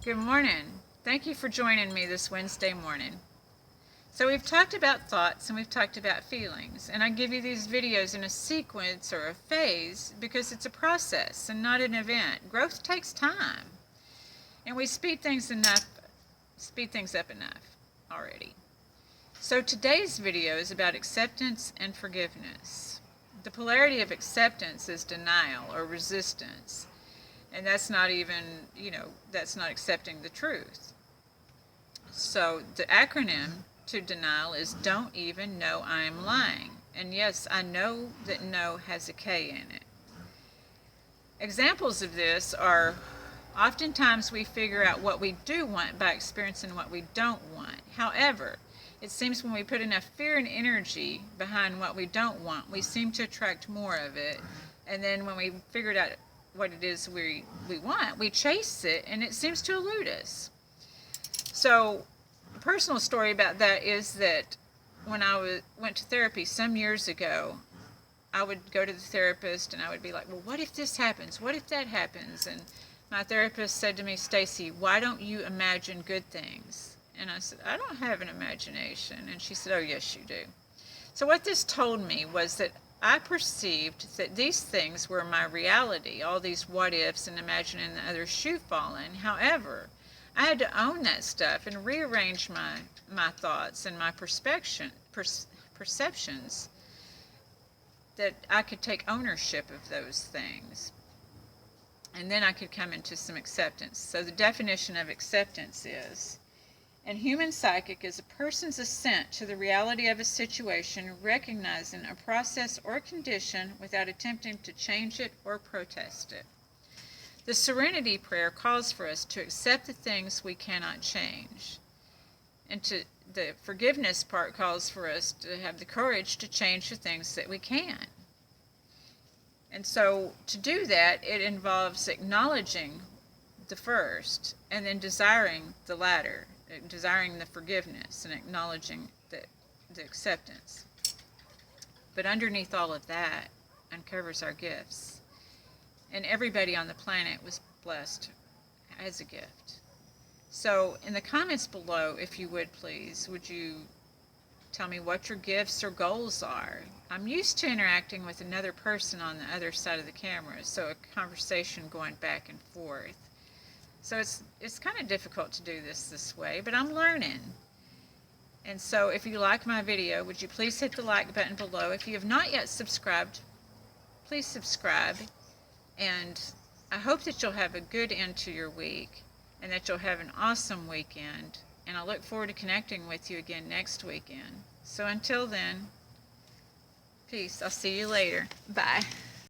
Good morning. Thank you for joining me this Wednesday morning. So we've talked about thoughts and we've talked about feelings, and I give you these videos in a sequence or a phase because it's a process and not an event. Growth takes time, and we speed things up enough already. So today's video is about acceptance and forgiveness. The polarity of acceptance is denial or resistance. And that's not even, that's not accepting the truth. So the acronym to denial is don't even know I am lying. And yes, I know that no has a K in it. Examples of this are oftentimes we figure out what we do want by experiencing what we don't want. However, it seems when we put enough fear and energy behind what we don't want, we seem to attract more of it. And then when we figured out what it is we want, we chase it, and it seems to elude us. So a personal story about that is that when I went to therapy some years ago, I would go to the therapist and I would be like, well, what if this happens? What if that happens? And my therapist said to me, Stacy, why don't you imagine good things? And I said, I don't have an imagination. And she said, oh, yes, you do. So what this told me was that I perceived that these things were my reality, all these what ifs and imagining the other shoe falling. However, I had to own that stuff and rearrange my thoughts and my perceptions that I could take ownership of those things. And then I could come into some acceptance. So the definition of acceptance is, and human psychic is a person's assent to the reality of a situation, recognizing a process or condition without attempting to change it or protest it. The serenity prayer calls for us to accept the things we cannot change. And the forgiveness part calls for us to have the courage to change the things that we can. And so to do that, it involves acknowledging the first and then desiring the latter. Desiring the forgiveness and acknowledging the acceptance. But underneath all of that uncovers our gifts. And everybody on the planet was blessed as a gift. So in the comments below, if you would please, would you tell me what your gifts or goals are? I'm used to interacting with another person on the other side of the camera, so a conversation going back and forth. So it's kind of difficult to do this way, but I'm learning. And so if you like my video, would you please hit the like button below. If you have not yet subscribed, please subscribe. And I hope that you'll have a good end to your week and that you'll have an awesome weekend. And I look forward to connecting with you again next weekend. So until then, peace. I'll see you later. Bye.